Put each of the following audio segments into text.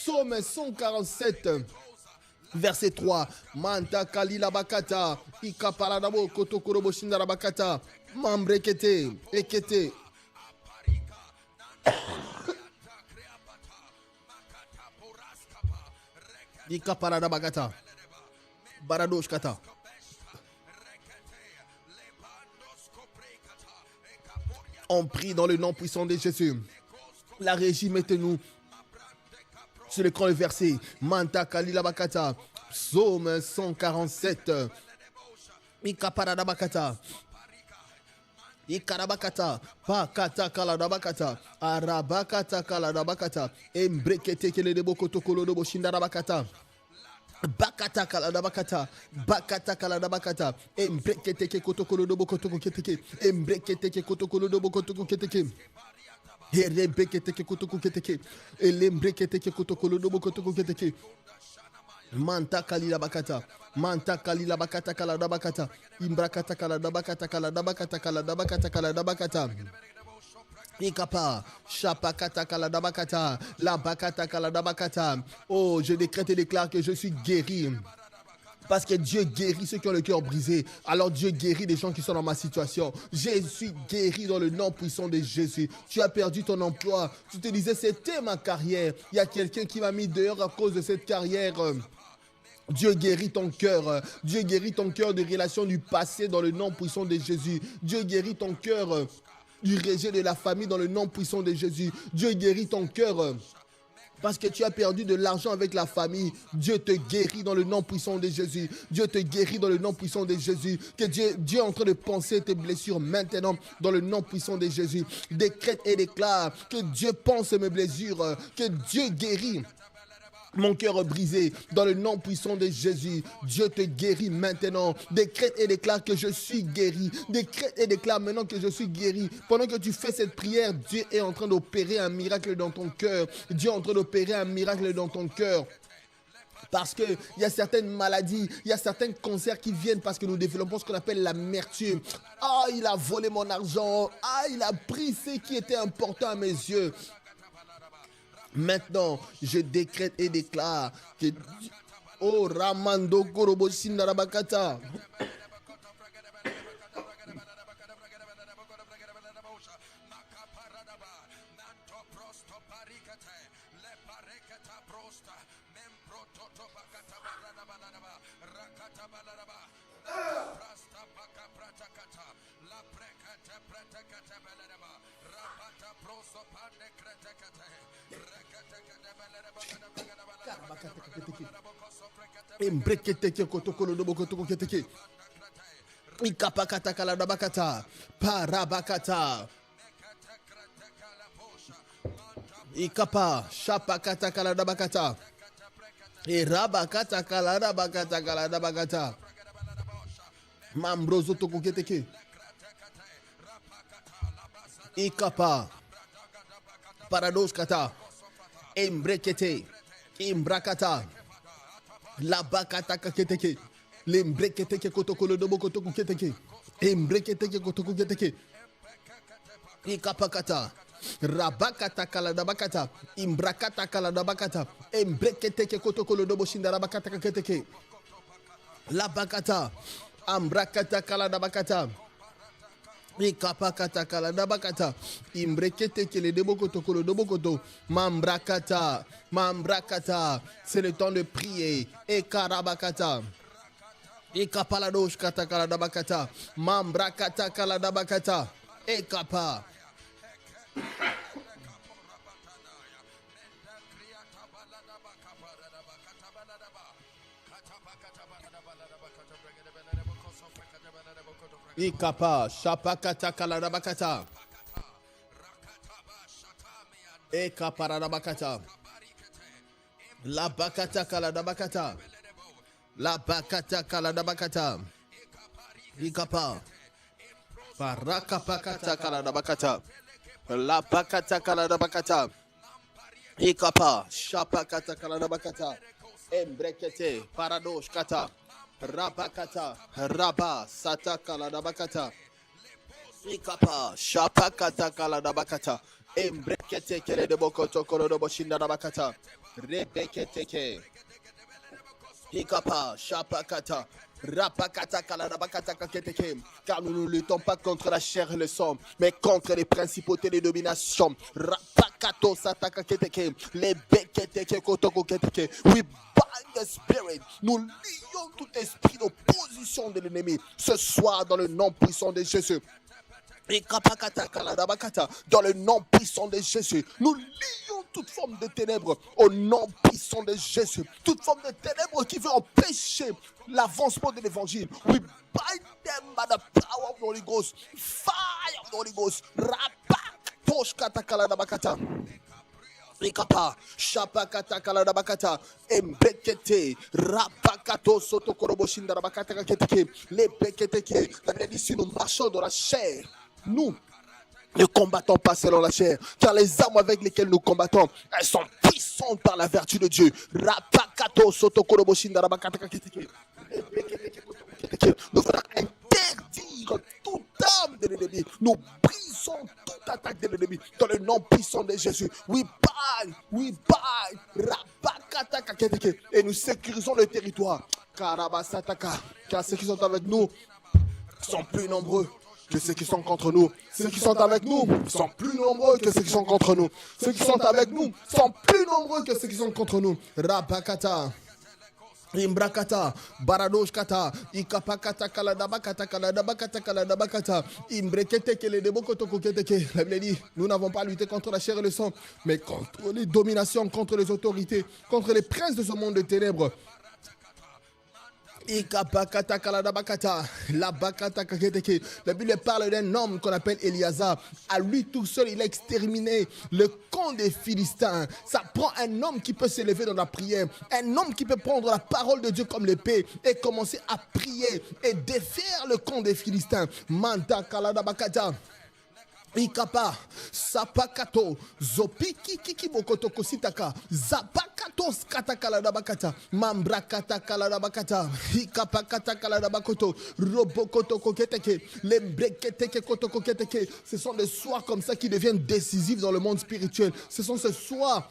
Psaume 147. Verset 3. Manta kalila bakata. Ika paradabo kotokorobo shindara bakata. Mambrekete. Ekete. Ika paradabakata. Baradosh kata. On prie dans le nom puissant de Jésus. La régie, mettez-nous sur l'écran le verset. Manta kalila bakata. Psaume 147. Ikaparadabakata. Ikarabakata. Pakata kaladabakata. Arabakata kaladabakata. Embrekete kele debo kotokolo debo shindarabakata. Bakata kaladabakata. Bakata kaladabakata. Embrekete ke kotokolo debo kotoko keteke. Embrekete ke kotokolo debo kotoko keteke. Erebekete ke kotoko keteke. Elembrekete ke kotokolo debo kotoko keteke. Manta kalila bakata. Manta kalila bakata kalada bakata. Imbrakata kalada bakata kalada bakata kalada bakata kalada bakata. Ikapa, Shapakata kalada bakata. La bakata kalada bakata. Oh, je décrète et déclare que je suis guéri. Parce que Dieu guérit ceux qui ont le cœur brisé. Alors Dieu guérit les gens qui sont dans ma situation. Je suis guéri dans le nom puissant de Jésus. Tu as perdu ton emploi. Tu te disais, c'était ma carrière. Il y a quelqu'un qui m'a mis dehors à cause de cette carrière. Dieu guérit ton cœur. Dieu guérit ton cœur de relations du passé dans le nom puissant de Jésus. Dieu guérit ton cœur du rejet de la famille dans le nom puissant de Jésus. Dieu guérit ton cœur parce que tu as perdu de l'argent avec la famille. Dieu te guérit dans le nom puissant de Jésus. Dieu te guérit dans le nom puissant de Jésus. Que Dieu est en train de penser tes blessures maintenant dans le nom puissant de Jésus. Décrète et déclare que Dieu pense mes blessures, que Dieu guérit mon cœur brisé dans le nom puissant de Jésus. Dieu te guérit maintenant. Décrète et déclare que je suis guéri. Décrète et déclare maintenant que je suis guéri. Pendant que tu fais cette prière, Dieu est en train d'opérer un miracle dans ton cœur. Dieu est en train d'opérer un miracle dans ton cœur. Parce qu'il y a certaines maladies, il y a certains cancers qui viennent parce que nous développons ce qu'on appelle l'amertume. Ah, il a volé mon argent. Ah, il a pris ce qui était important à mes yeux. Maintenant, je décrète et déclare que oh Ramando Korobo Sindarabakata. Embrekete kotokolo dobo kotoko keteke. Ikapakata kalada bakata. Parabakata. Ikapa shapakata kalada bakata. Irabakata kalada bakata kalada bakata. Mambrozo toko keteke. Ikapa. Parados kata. Embrekete. Imbrakata. La bakata keteke. Lembrekete ke kotokolo dobo kotoko keteke. Embrekete ke kotoko keteke. Ikapakata. Rabakata kalada bakata. Imbrakata kalada bakata. Embrekete ke kotokolo dobo shindara bakata keteke. La bakata. Ambrakata kalada bakata. Ikapakata kalada bakata. Imbrekete kele debo kotokolo dobo koto. Mambrakata. Mambrakata. C'est le temps de prier. Ekarabakata. Ikapaladosh kata kalada bakata. Mambrakata kalada bakata. Ekapa. Ikapa, shapakata kaladabakata. Ekaparadabakata. La bakata kaladabakata. La bakata kaladabakata. Ikapa. Parakapakata kaladabakata. La bakata kaladabakata. Ikapa, shapakata kaladabakata. Embrekete, paradosh kata. Rabakata, Raba, Sataka Ladabakata, Ikapa, Shapakata Kaladabakata, Embrekete Kele de Bokoto Korodo Boshinda Rabakata, Rebeketeke. Hikapa, Shapakata, Rapakata, Kaladabakata, Kaketeke. Car nous ne luttons pas contre la chair et le sang, mais contre les principautés des dominations. Rapakato, Satakaketeke, les Beketeke, Kotoko Keteke. We bind the spirit. Nous lions tout esprit d'opposition de l'ennemi ce soir dans le nom puissant de Jésus. Dans le nom puissant de Jésus, nous lions toute forme de ténèbres au nom puissant de Jésus. Toute forme de ténèbres qui veut empêcher l'avancement de l'évangile. We bind them by the power of the Holy Ghost. Fire of the Holy Ghost. Ikapa, Shapakata Kaladabakata, Embekete, Rapakato Sotokorobo Shindarabakata Kaketeke, les Beketeke. La Bible dit si nous marchons dans la chair, nous ne combattons pas selon la chair, car les armes avec lesquelles nous combattons, elles sont puissantes par la vertu de Dieu. Rapakato Sotokorobo Shindarabakata Kaketeke. Nous faisons interdire toute arme de l'ennemi. Nous brisons toute attaque de l'ennemi dans le nom puissant de Jésus. We bind, Rapakata Kaketeke, et nous sécurisons le territoire. Karabasataka, car ceux qui sont avec nous sont plus nombreux que ceux qui sont contre nous. Ceux qui sont avec nous sont plus nombreux que ceux qui sont contre nous. Ceux qui sont avec nous sont plus nombreux que ceux qui sont contre nous. Rapakata. Imbrakata, Baradoshkata, Ikapakata, Kaladabakata, Imbrekete, Keledebokotokoketeke. La Bible dit, nous n'avons pas lutté contre la chair et le sang, mais contre les dominations, contre les autorités, contre les princes de ce monde de ténèbres. La Bible parle d'un homme qu'on appelle Éliasaph. À lui tout seul, il a exterminé le camp des Philistins. Ça prend un homme qui peut s'élever dans la prière, un homme qui peut prendre la parole de Dieu comme l'épée et commencer à prier et défaire le camp des Philistins. Manta Kaladabakata. Ikapa, Sapakato, Zopiki Kiki Bokotoko Sitaka, Zapakato Skatakalabakata, Mambrakata Kalabakata, Ikapakata Kalabakoto, Robokoto Koketeke, les Breketeke Kotoko Keteke. Ce sont des soirs comme ça qui deviennent décisifs dans le monde spirituel. Ce sont ces soirs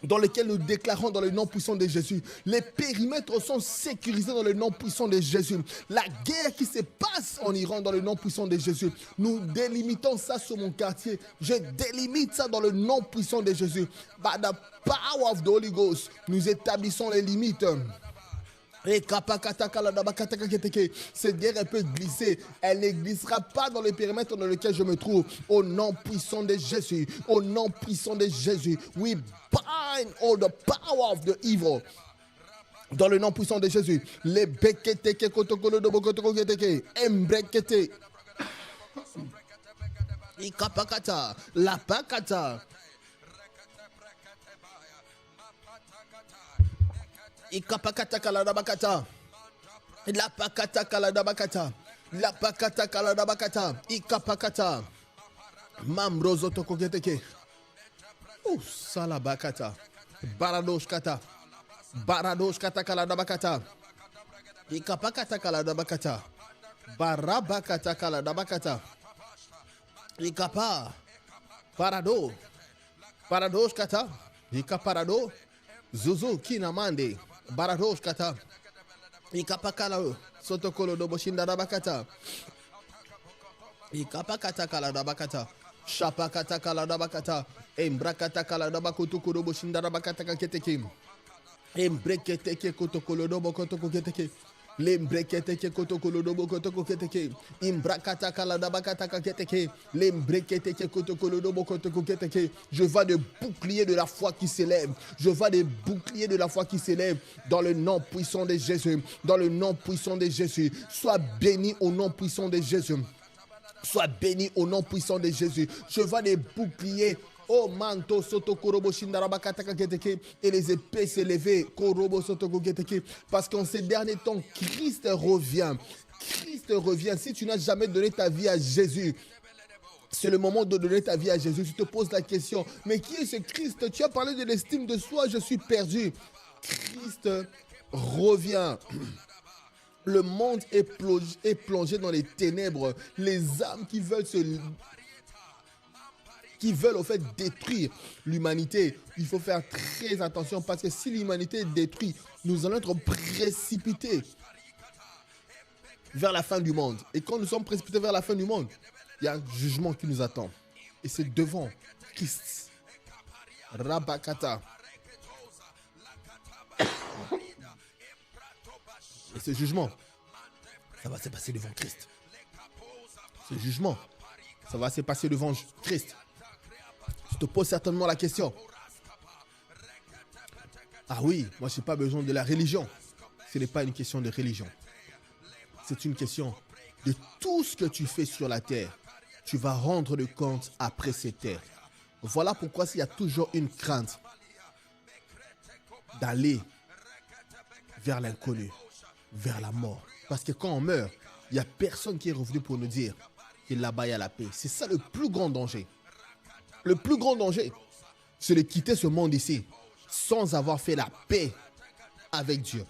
dans lesquels nous déclarons dans le nom puissant de Jésus. Les périmètres sont sécurisés dans le nom puissant de Jésus. La guerre qui se passe en Iran dans le nom puissant de Jésus. Nous délimitons ça sur mon quartier. Je délimite ça dans le nom puissant de Jésus. By the power of the Holy Ghost, nous établissons les limites. Cette guerre, elle peut glisser. Elle ne glissera pas dans le périmètre dans lequel je me trouve. Au nom puissant de Jésus. Au nom puissant de Jésus. We bind all the power of the evil. Dans le nom puissant de Jésus. Les beketeke kotokolo do bokotokoteke. Embrekete. Ikapakata. La pakata. Ikapakata kaladabakata. La pakata kaladabakata. La pakata kaladabakata. Ikapakata. Mamrozo tokoketeke. Salabakata. Baradoshkata. Baradoshkata kaladabakata. Ikapakata kaladabakata. Barabakata kaladabakata. Ikapa. Parado. Paradoshkata. Ikaparado. Zuzu kinamande. Baradosh kata. Ikapakala sotokolo do boshinda dabakata. Ikapakata kala dabakata. Shapakata kala dabakata. Embrakata kala dabakutuku do boshinda dabakata kaketeke. Embrekete kotokolo do bokotoko keteke. Lembrekete kotokolo do bokotoko keteke. Imbrakata kala dabakata kaketeke. Lembrekete kotokolo do bokotoko keteke. Je vois des boucliers de la foi qui s'élèvent. Je vois des boucliers de la foi qui s'élèvent dans le nom puissant de Jésus. Dans le nom puissant de Jésus. Sois béni au nom puissant de Jésus. Sois béni au nom puissant de Jésus. Je vois des boucliers. Oh manto soto korobo shindarabakata kaketeke, et les épées s'élever korobo soto koketeke, parce qu'en ces derniers temps Christ revient. Christ revient. Si tu n'as jamais donné ta vie à Jésus, c'est le moment de donner ta vie à Jésus. Tu te poses la question, mais qui est ce Christ? Tu as parlé de l'estime de soi, je suis perdu. Christ revient. Le monde est plongé dans les ténèbres. Les âmes qui veulent se qui veulent au fait détruire l'humanité. Il faut faire très attention parce que si l'humanité est détruite, nous allons être précipités vers la fin du monde. Et quand nous sommes précipités vers la fin du monde, il y a un jugement qui nous attend. Et c'est devant Christ. Rabakata. Et ce jugement, ça va se passer devant Christ. Ce jugement, ça va se passer devant Christ. Je te pose certainement la question. Ah oui, moi je n'ai pas besoin de la religion. Ce n'est pas une question de religion. C'est une question de tout ce que tu fais sur la terre. Tu vas rendre le compte après cette terre. Voilà pourquoi il y a toujours une crainte d'aller vers l'inconnu, vers la mort. Parce que quand on meurt, il n'y a personne qui est revenu pour nous dire que là-bas il y a la paix. C'est ça le plus grand danger. Le plus grand danger, c'est de quitter ce monde ici sans avoir fait la paix avec Dieu.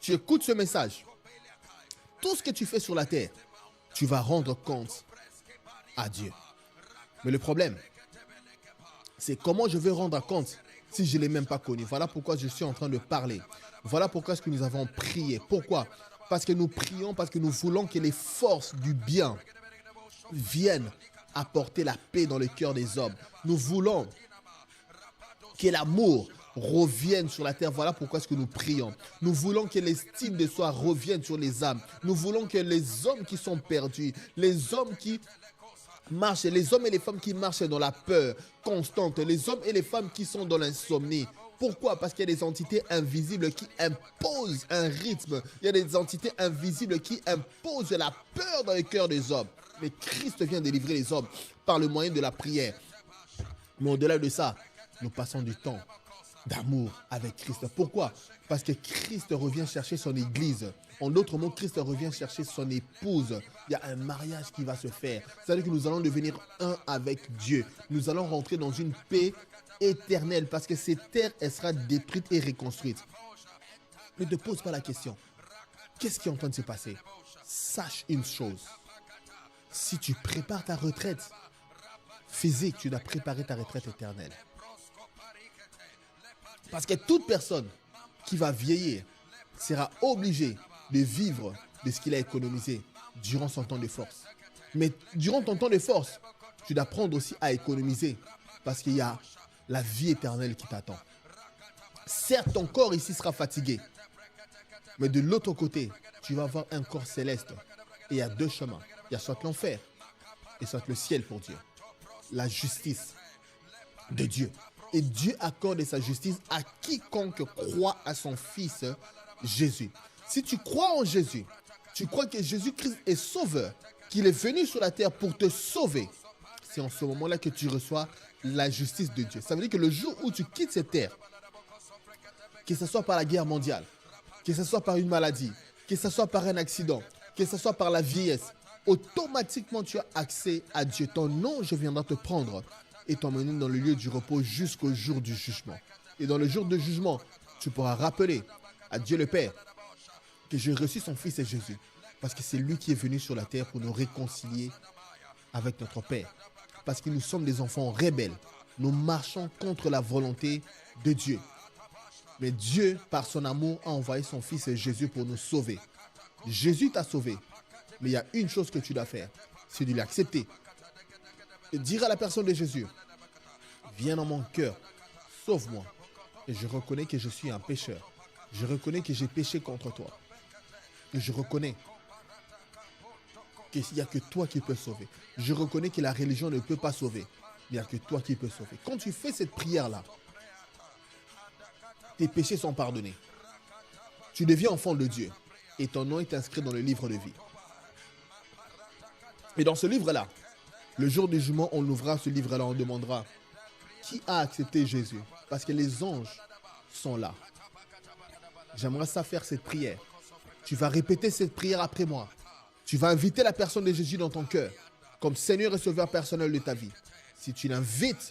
Tu écoutes ce message. Tout ce que tu fais sur la terre, tu vas rendre compte à Dieu. Mais le problème, c'est comment je vais rendre compte si je ne l'ai même pas connu. Voilà pourquoi je suis en train de parler. Voilà pourquoi est-ce que nous avons prié. Pourquoi? Parce que nous prions, parce que nous voulons que les forces du bien viennent apporter la paix dans le cœur des hommes. Nous voulons que l'amour revienne sur la terre. Voilà pourquoi est-ce que nous prions. Nous voulons que l'estime de soi revienne sur les âmes. Nous voulons que les hommes qui sont perdus, les hommes qui marchent, les hommes et les femmes qui marchent dans la peur constante, les hommes et les femmes qui sont dans l'insomnie. Pourquoi? Parce qu'il y a des entités invisibles qui imposent un rythme. Il y a des entités invisibles qui imposent la peur dans les cœurs des hommes. Mais Christ vient délivrer les hommes par le moyen de la prière. Mais au-delà de ça, nous passons du temps d'amour avec Christ. Pourquoi? Parce que Christ revient chercher son église. En d'autres mots, Christ revient chercher son épouse. Il y a un mariage qui va se faire. C'est-à-dire que nous allons devenir un avec Dieu. Nous allons rentrer dans une paix éternelle parce que cette terre, elle sera détruite et reconstruite. Ne te pose pas la question. Qu'est-ce qui est en train de se passer? Sache une chose. Si tu prépares ta retraite physique, tu dois préparer ta retraite éternelle. Parce que toute personne qui va vieillir sera obligée de vivre de ce qu'il a économisé durant son temps de force. Mais durant ton temps de force, tu dois apprendre aussi à économiser parce qu'il y a la vie éternelle qui t'attend. Certes, ton corps ici sera fatigué, mais de l'autre côté, tu vas avoir un corps céleste. Et il y a deux chemins. Il y a soit l'enfer et soit le ciel pour Dieu. La justice de Dieu. Et Dieu accorde sa justice à quiconque croit à son Fils Jésus. Si tu crois en Jésus, tu crois que Jésus-Christ est sauveur, qu'il est venu sur la terre pour te sauver, c'est en ce moment-là que tu reçois la justice de Dieu. Ça veut dire que le jour où tu quittes cette terre, que ce soit par la guerre mondiale, que ce soit par une maladie, que ce soit par un accident, que ce soit par la vieillesse, automatiquement tu as accès à Dieu. Ton ange viendra te prendre et t'emmener dans le lieu du repos jusqu'au jour du jugement. Et dans le jour du jugement, tu pourras rappeler à Dieu le Père que j'ai reçu son Fils et Jésus. Parce que c'est lui qui est venu sur la terre pour nous réconcilier avec notre Père. Parce que nous sommes des enfants rebelles. Nous marchons contre la volonté de Dieu. Mais Dieu, par son amour, a envoyé son Fils et Jésus pour nous sauver. Jésus t'a sauvé. Mais il y a une chose que tu dois faire, c'est de l'accepter. Et dire à la personne de Jésus, viens dans mon cœur, sauve-moi. Et je reconnais que je suis un pécheur. Je reconnais que j'ai péché contre toi. Et je reconnais qu'il n'y a que toi qui peux sauver. Je reconnais que la religion ne peut pas sauver. Il n'y a que toi qui peux sauver. Quand tu fais cette prière-là, tes péchés sont pardonnés. Tu deviens enfant de Dieu. Et ton nom est inscrit dans le livre de vie. Et dans ce livre-là, le jour du jugement, on ouvrira ce livre-là, on demandera qui a accepté Jésus. Parce que les anges sont là. J'aimerais ça faire cette prière. Tu vas répéter cette prière après moi. Tu vas inviter la personne de Jésus dans ton cœur comme Seigneur et Sauveur personnel de ta vie. Si tu l'invites